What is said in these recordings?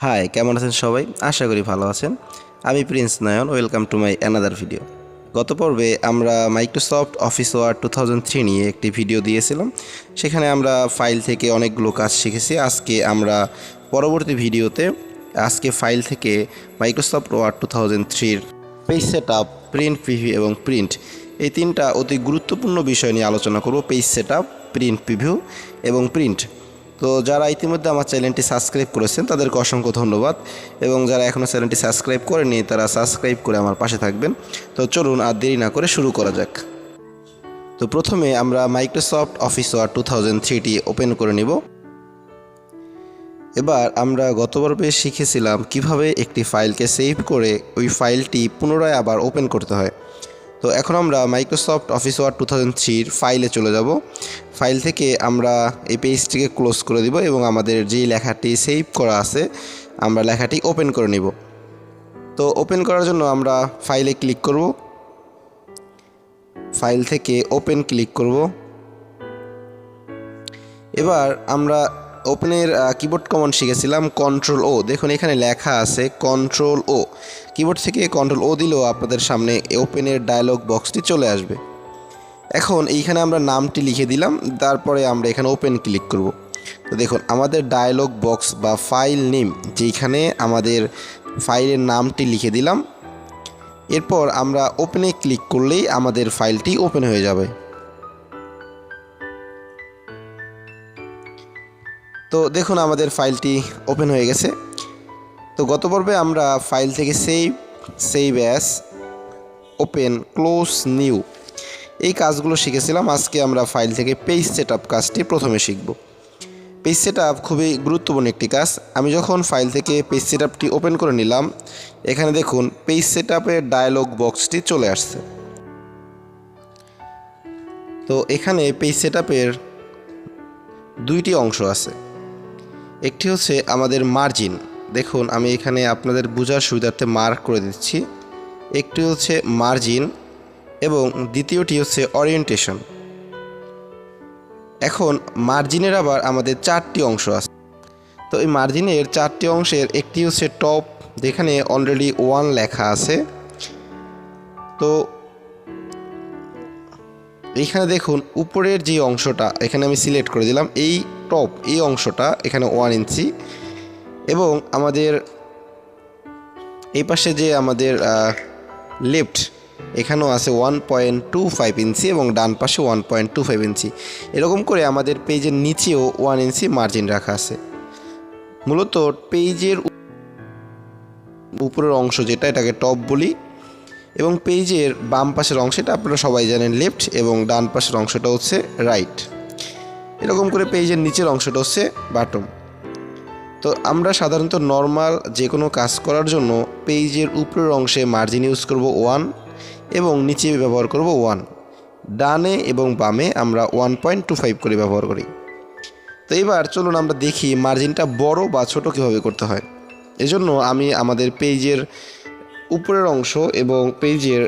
High, কেমন আছেন সবাই? আশা করি ভালো আছেন। আমি Prince Nayan. Welcome to my another video. গত পর্বে আমরা মাইক্রোসফট অফিস ওয়ার্ড 2003 নিয়ে একটি ভিডিও দিয়েছিলাম। সেখানে আমরা ফাইল থেকে অনেকগুলো কাজ শিখেছি। আজকে আমরা পরবর্তী ভিডিওতে ফাইল থেকে মাইক্রোসফট ওয়ার্ড 2003-র page set up, print preview এবং প্রিন্ট, এই তিনটা অতি গুরুত্বপূর্ণ বিষয় নিয়ে আলোচনা করব। Page set up, print preview এবং প্রিন্ট। তো যারা ইতিমধ্যে আমার চ্যানেলটি সাবস্ক্রাইব করেছেন তাদেরকে অসংখ্য ধন্যবাদ, এবং যারা এখনও চ্যানেলটি সাবস্ক্রাইব করেনি তারা সাবস্ক্রাইব করে আমার পাশে থাকবেন। তো চলুন আর দেরি না করে শুরু করা যাক। তো প্রথমে আমরা মাইক্রোসফট অফিস ওয়ার্ড 2003টি ওপেন করে নিব। এবার আমরা গত পর্বে শিখেছিলাম কিভাবে একটি ফাইলকে সেভ করে ওই ফাইলটি পুনরায় আবার ওপেন করতে হয়। তো এখন আমরা মাইক্রোসফট অফিস ওয়ার্ড 2003-র ফাইলে চলে যাব। ফাইল থেকে আমরা এই পেজটিকে ক্লোজ করে দিব এবং আমাদের যেই লেখাটি সেভ করা আছে আমরা লেখাটি ওপেন করে নিব। তো ওপেন করার জন্য আমরা ফাইলে ক্লিক করব, ফাইল থেকে ওপেন ক্লিক করব। এবার আমরা ওপেনের কিবোর্ড কমান্ড শিখেছিলাম কন্ট্রোল ও। দেখুন এখানে লেখা আছে কন্ট্রোল ও। কিবোর্ড থেকে কন্ট্রোল ও দিলেও আপনাদের সামনে ওপেনের ডায়লগ বক্সটি চলে আসবে। এখন এইখানে আমরা নামটি লিখে দিলাম, তারপরে আমরা এখানে ওপেন ক্লিক করব। তো দেখুন আমাদের ডায়লগ বক্স বা ফাইল নেম, যেখানে আমাদের ফাইলের নামটি লিখে দিলাম, এরপর আমরা ওপেনে ক্লিক করলেই আমাদের ফাইলটি ওপেন হয়ে যাবে। তো দেখুন আমাদের ফাইলটি ওপেন হয়ে গেছে। তো গত পর্বে আমরা ফাইল থেকে save as, open, close, new এই কাজগুলো শিখেছিলাম। আজকে আমরা ফাইল থেকে পেজ সেট আপ কাজটি প্রথমে শিখব। পেজ সেট আপ খুবই গুরুত্বপূর্ণ একটি কাজ। আমি যখন ফাইল থেকে পেজ সেট আপটি ওপেন করে নিলাম, এখানে দেখুন পেজ সেট আপের ডায়লগ বক্সটি চলে আসছে। তো এখানে পেজ সেট আপের দুইটি অংশ আছে। একটি হচ্ছে আমাদের মার্জিন, দেখুন আমি এখানে আপনাদের বোঝার সুবিধার্থে মার্ক করে দিচ্ছি। একটি হচ্ছে মার্জিন এবং দ্বিতীয়টি হচ্ছে ওরিয়েন্টেশন। এখন মার্জিনের আবার আমাদের চারটি অংশ আছে। তো এই মার্জিনের চারটি অংশের একটি হচ্ছে টপ, যেখানে অলরেডি 1 লেখা আছে। তো এইখানে দেখুন উপরের যে অংশটা এখানে আমি সিলেক্ট করে দিলাম, এই টপ এই অংশটা এখানে 1 ইঞ্চি, এবং আমাদের এই পাশে যে আমাদের লেফট এখানেও আছে 1.25 ইঞ্চি এবং ডান পাশে 1.25 ইঞ্চি। এরকম করে আমাদের পেজের নিচেও 1 ইঞ্চি মার্জিন রাখা আছে। মূলত পেজের উপরের অংশ যেটা, এটাকে টপ বলি, এবং পেজের বাম পাশের অংশটা আপনারা সবাই জানেন লেফট, এবং ডান পাশের অংশটা হচ্ছে রাইট। এরকম করে পেজের নিচের অংশটা হচ্ছে বাটম। তো আমরা সাধারণত নর্মাল যে কোনো কাজ করার জন্য পেজের উপরের অংশে মার্জিন ইউজ করব 1 এবং নিচে ব্যবহার করব 1। ডানে এবং বামে আমরা 1.25 করে ব্যবহার করি। তো এবার চলুন আমরা দেখি মার্জিনটা বড় বা ছোট কীভাবে করতে হয়। এজন্য আমি আমাদের পেজের উপরের অংশ এবং পেজের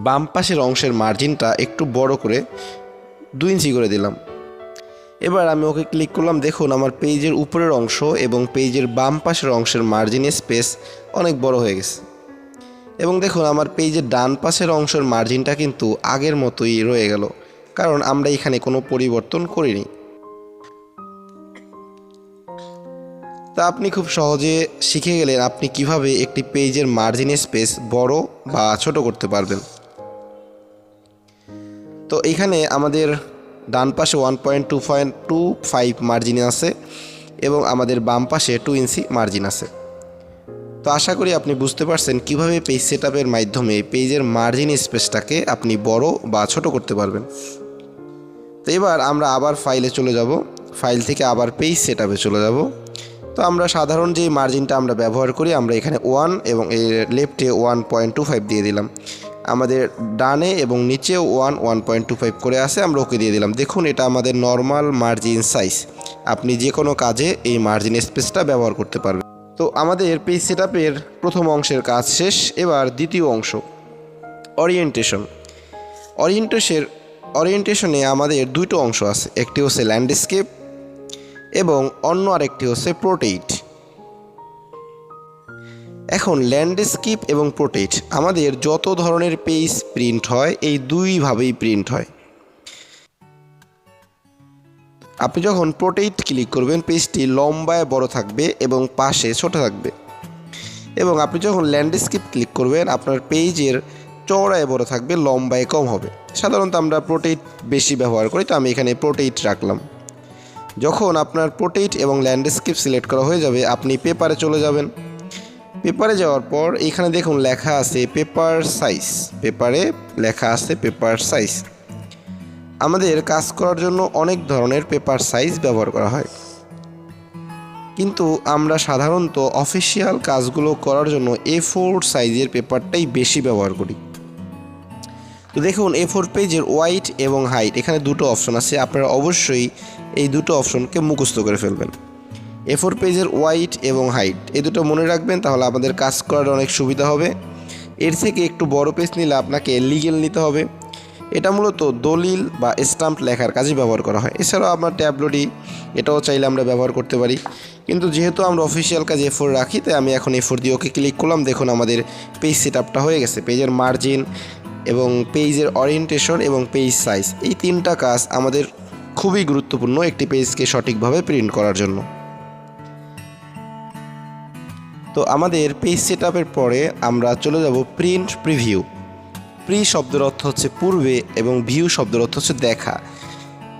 বাম পাশের অংশের মার্জিনটা একটু বড় করে 2 ইঞ্চি করে দিলাম। এবার আমি ওকে ক্লিক করলাম। দেখুন আমার পেজের উপরের অংশ এবং পেজের বাম পাশের অংশের মার্জিন স্পেস অনেক বড় হয়ে গেছে, এবং দেখুন আমার পেজের ডান পাশের অংশের মার্জিনটা কিন্তু আগের মতোই রয়ে গেল, কারণ আমরা এখানে কোনো পরিবর্তন করিনি। তা আপনি খুব সহজে শিখে গেলেন আপনি কিভাবে একটি পেজের মার্জিন স্পেস বড় বা ছোট করতে পারবেন। তো এখানে আমাদের ডান পাশে 1.25 মার্জিন আছে এবং আমাদের বাম পাশে 2 ইঞ্চি মার্জিন আছে। তো আশা করি আপনি বুঝতে পারছেন কিভাবে পেজ সেট আপের মাধ্যমে পেজের মার্জিন স্পেসটাকে আপনি বড় বা ছোট করতে পারবেন। তো এবার আমরা আবার ফাইলে চলে যাব, ফাইল থেকে আবার পেজ সেট আপে চলে যাব। তো আমরা সাধারণ যে মার্জিনটা আমরা ব্যবহার করি, আমরা এখানে 1 এবং এর লেফটে 1.25 দিয়ে দিলাম। আমাদের ডানে এবং নিচেও 1.25 করে আছে, আমরা ওকে দিয়ে দিলাম। দেখুন এটা আমাদের নর্মাল মার্জিন সাইজ। আপনি যে কোনো কাজে এই মার্জিন স্পেসটা ব্যবহার করতে পারবেন। তো আমাদের পেজ সেটআপের প্রথম অংশের কাজ শেষ। এবার দ্বিতীয় অংশ ওরিয়েন্টেশনে আমাদের দুটো অংশ আছে, একটি হচ্ছে ল্যান্ডস্কেপ এবং অন্য আরেকটি হচ্ছে পোর্ট্রেইট। এখন ল্যান্ডস্কেপ এবং পোর্ট্রেট আমাদের যত ধরনের পেজ প্রিন্ট হয় এই দুইভাবেই প্রিন্ট হয়। আপনি যখন পোর্ট্রেট ক্লিক করবেন পেজটি লম্বায় বড় থাকবে এবং পাশে ছোট থাকবে, এবং আপনি যখন ল্যান্ডস্কেপ ক্লিক করবেন আপনার পেজের চওড়ায় বড় থাকবে, লম্বায় কম হবে। সাধারণত আমরা পোর্ট্রেট বেশি ব্যবহার করি, তো আমি এখানে পোর্ট্রেট রাখলাম। যখন আপনার পোর্ট্রেট এবং ল্যান্ডস্কেপ সিলেক্ট করা হয়ে যাবে আপনি পেপারে চলে যাবেন। পেপারে যাওয়ার পর এখানে দেখুন লেখা আছে পেপার সাইজ, পেপারে লেখা আছে পেপার সাইজ। আমাদের কাজ করার জন্য অনেক ধরনের পেপার সাইজ ব্যবহার করা হয়, কিন্তু আমরা সাধারণত অফিসিয়াল কাজগুলো করার জন্য A4 সাইজের পেপারটাই বেশি ব্যবহার করি। তো দেখুন A4 পেজের ওয়াইড এবং হাইট এখানে দুটো অপশন আছে, আপনারা অবশ্যই এই দুটো অপশনকে মুখস্থ করে ফেলবেন। A4 পেজের ওয়াইড এবং হাইট এই দুটো মনে রাখবেন, তাহলে আমাদের কাজ করার অনেক সুবিধা হবে। এর থেকে একটু বড় পেজ নিলে আপনাকে লিগেল নিতে হবে। এটা মূলত দলিল বা স্ট্যাম্প লেখার কাজে ব্যবহার করা হয়। এছাড়াও আপনার ট্যাবলোডি এটাও চাইলে আমরা ব্যবহার করতে পারি, কিন্তু যেহেতু আমরা অফিসিয়াল কাজে A4 রাখি তাই আমি এখন A4 দিয়ে ওকে ক্লিক করলাম। দেখুন আমাদের পেজ সেটআপটা হয়ে গেছে। পেজের মার্জিন এবং পেজের ওরিয়েন্টেশন এবং পেজ সাইজ এই তিনটা কাজ আমাদের খুবই গুরুত্বপূর্ণ একটি পেজকে সঠিকভাবে প্রিন্ট করার জন্য। তো আমাদের পেজ সেটআপের পরে আমরা চলে যাব প্রিন্ট প্রিভিউ। প্রি শব্দের অর্থ হচ্ছে পূর্বে এবং ভিউ শব্দের অর্থ হচ্ছে দেখা।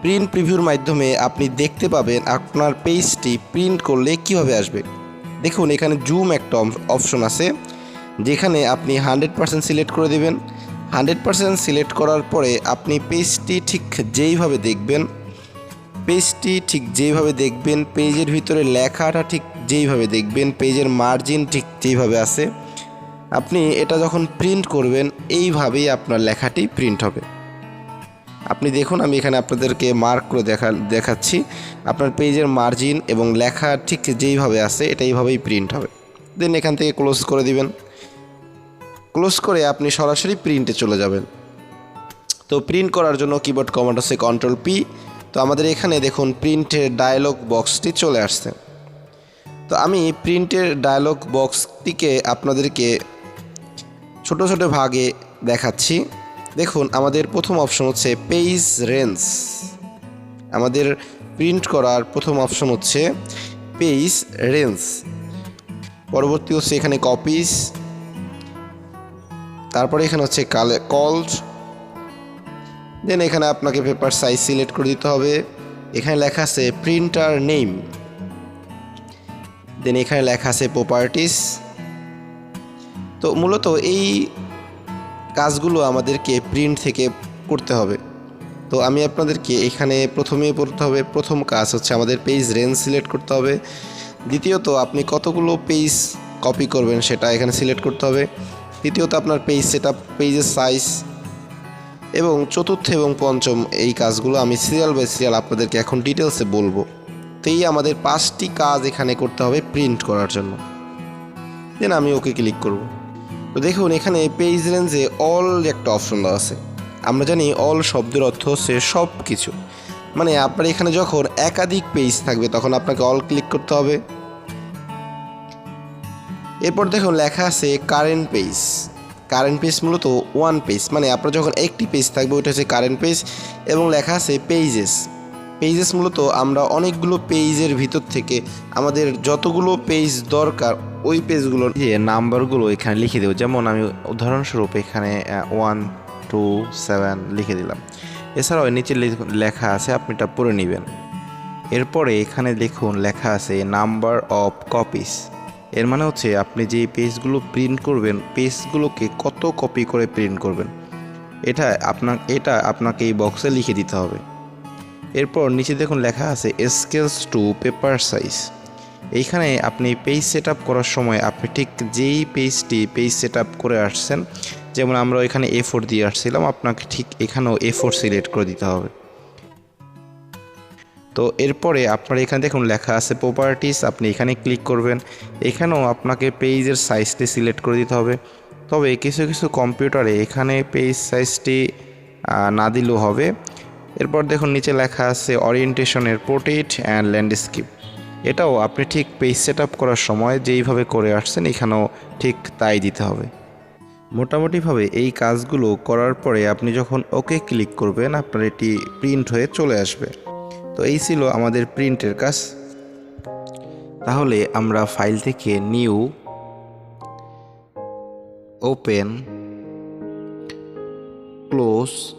প্রিন্ট প্রিভিউর মাধ্যমে আপনি দেখতে পাবেন আপনার পেজটি প্রিন্ট করলে কীভাবে আসবে। দেখুন এখানে জুম একটা অপশন আছে, যেখানে আপনি 100% সিলেক্ট করে দেবেন। 100% সিলেক্ট করার পরে আপনি পেজটি ঠিক যেইভাবে দেখবেন, পেজের ভিতরে লেখাটা ঠিক যেইভাবে দেখবেন, পেজের মার্জিন ঠিক যেইভাবে আছে, আপনি এটা যখন প্রিন্ট করবেন এইভাবেই আপনার লেখাটি প্রিন্ট হবে। আপনি দেখুন আমি এখানে আপনাদেরকে মার্ক করে দেখাচ্ছি। আপনার পেজের মার্জিন এবং লেখা ঠিক যেইভাবে আছে এটা এইভাবেই প্রিন্ট হবে। দেন এখান থেকে ক্লোজ করে দিবেন। ক্লোজ করে আপনি সরাসরি প্রিন্টে চলে যাবেন। তো প্রিন্ট করার জন্য কিবোর্ড কমান্ড আছে Ctrl+P। তো আমাদের এখানে দেখুন প্রিন্টের ডায়লগ বক্সটি চলে আসছে। তো আমি প্রিন্টের ডায়লগ বক্সটিকে আপনাদেরকে ছোট ছোট ভাগে দেখাচ্ছি। দেখুন আমাদের প্রথম অপশন হচ্ছে পেজ রেঞ্জ। আমাদের প্রিন্ট করার প্রথম অপশন হচ্ছে পেজ রেঞ্জ। পরবর্তী হচ্ছে এখানে কপিজ, তারপরে এখানে হচ্ছে কল্ড। দেন এখানে আপনাকে পেপার সাইজ সিলেক্ট করে দিতে হবে। এখানে লেখা আছে প্রিন্টার নেম। দেন এখানে লেখা আছে প্রপার্টিস। তো মূলত এই কাজগুলো আমাদেরকে প্রিন্ট থেকে করতে হবে। তো আমি আপনাদেরকে এখানে প্রথমেই বলতে হবে, প্রথম কাজ হচ্ছে আমাদের পেজ রেঞ্জ সিলেক্ট করতে হবে। দ্বিতীয়ত আপনি কতগুলো পেজ কপি করবেন সেটা এখানে সিলেক্ট করতে হবে। তৃতীয়ত আপনার পেজ সেটআপ, পেজের সাইজ, এবং চতুর্থ এবং পঞ্চম এই কাজগুলো আমি সিরিয়াল বাই সিরিয়াল আপনাদেরকে এখন ডিটেলসে বলবো। তো এই আমাদের 5টি কাজ এখানে করতে হবে প্রিন্ট করার জন্য। দেন আমি ওকে ক্লিক করব। তো দেখুন এখানে পেজ রেঞ্জে অল একটা অপশন দেওয়া আছে। আমরা জানি অল শব্দের অর্থ হচ্ছে সব কিছু, মানে আপনার এখানে যখন একাধিক পেজ থাকবে তখন আপনাকে অল ক্লিক করতে হবে। এরপর দেখুন লেখা আছে কারেন্ট পেজ। কারেন্ট পেজ মূলত ওয়ান পেজ, মানে আপনার যখন একটি পেজ থাকবে ওইটা হচ্ছে কারেন্ট পেজ। এবং লেখা আছে পেজেস। পেজেস মূলত আমরা অনেকগুলো পেজের ভিতর থেকে আমাদের যতগুলো পেজ দরকার ওই পেজগুলোর যে নাম্বারগুলো এখানে লিখে দেবো। যেমন আমি উদাহরণস্বরূপ এখানে 1, 2, 7 লিখে দিলাম। এছাড়াও নিচে লেখা আছে, আপনি এটা পড়ে নেবেন। এরপরে এখানে দেখুন লেখা আছে নাম্বার অফ কপিস। এর মানে হচ্ছে আপনি যে পেজগুলো প্রিন্ট করবেন পেজগুলোকে কত কপি করে প্রিন্ট করবেন এটা আপনাকে এই বক্সে লিখে দিতে হবে। এরপর নিচে দেখুন লেখা আছে স্কেলস টু পেপার সাইজ। এইখানে আপনি পেজ সেট আপ করার সময় আপনি ঠিক যেই পেজ সেট আপ করে আসছেন, যেমন আমরা এখানে A4 দিয়ে আসছিলাম, আপনাকে ঠিক এখানেও A4 সিলেক্ট করে দিতে হবে। তো এরপরে আপনার এখানে দেখুন লেখা আছে প্রপার্টিস, আপনি এখানে ক্লিক করবেন। এখানেও আপনাকে পেজের সাইজটি সিলেক্ট করে দিতে হবে। তবে কিছু কিছু কম্পিউটারে এখানে পেজ সাইজটি না দিলেও হবে। এরপর দেখুন নিচে লেখা আছে ওরিয়েন্টেশনের পোর্ট্রেট অ্যান্ড ল্যান্ডস্কেপ। এটাও আপনি ঠিক পেজ সেট আপ করার সময় যেইভাবে করে আসছেন এখানেও ঠিক তাই দিতে হবে। মোটামুটিভাবে এই কাজগুলো করার পরে আপনি যখন ওকে ক্লিক করবেন আপনার এটি প্রিন্ট হয়ে চলে আসবে। তো এই ছিল আমাদের প্রিন্টের কাজ। তাহলে আমরা ফাইল থেকে new, open, close,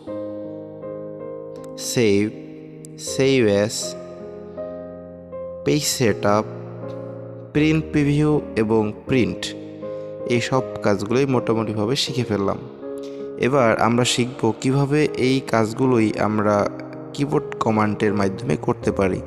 save, save as, page setup, print preview এবং প্রিন্ট এই সব কাজগুলোই মোটামুটিভাবে শিখে ফেললাম। এবার আমরা শিখব কিভাবে এই কাজগুলোই আমরা কিবোর্ড কমান্ডের মাধ্যমে করতে পারি।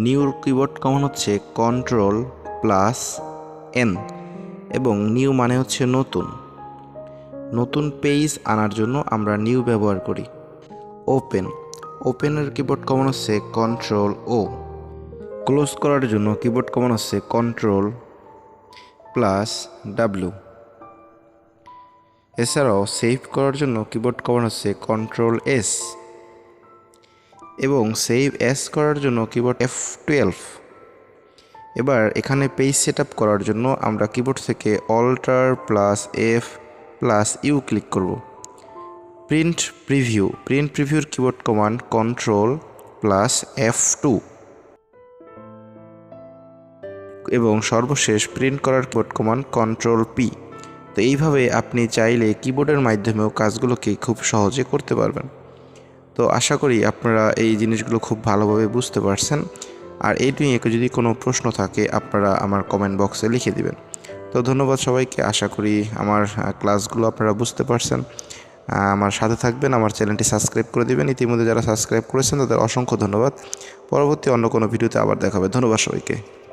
নিউর কিবোর্ড কমান্ড হচ্ছে Ctrl+N এবং নিউ মানে হচ্ছে নতুন। নতুন পেজ আনার জন্য আমরা নিউ ব্যবহার করি। ওপেন, ওপেনের কিবোর্ড কমান্ড হচ্ছে Ctrl+O। ক্লোজ করার জন্য কিবোর্ড কমান্ড হচ্ছে Ctrl+W। এছাড়াও সেভ করার জন্য কিবোর্ড কমান্ড হচ্ছে Ctrl+S এবং সেভ অ্যাজ করার জন্য কিবোর্ড F12। এবার এখানে পেজ সেট আপ করার জন্য আমরা কিবোর্ড থেকে Alt+F+U ক্লিক করব। প্রিন্ট প্রিভিউ, প্রিন্ট প্রিভিউর কিবোর্ড কমান্ড Ctrl+F2 এবং সর্বশেষ প্রিন্ট করার কিবোর্ড কমান্ড Ctrl+P। তো এইভাবে আপনি চাইলে কিবোর্ডের মাধ্যমেও কাজগুলোকে খুব সহজে করতে পারবেন। তো আশা করি আপনারা এই জিনিসগুলো খুব ভালোভাবে বুঝতে পারছেন। আর এই নিয়ে যদি কোনো প্রশ্ন থাকে আপনারা আমার কমেন্ট বক্সে লিখে দিবেন। তো ধন্যবাদ সবাইকে, আশা করি আমার ক্লাসগুলো আপনারা বুঝতে পারছেন। আমার সাথে থাকবেন, আমার চ্যানেলটি সাবস্ক্রাইব করে দিবেন। ইতিমধ্যে যারা সাবস্ক্রাইব করেছেন তাদের অসংখ্য ধন্যবাদ। পরবর্তী অন্য কোনো ভিডিওতে আবার দেখা হবে। ধন্যবাদ সবাইকে।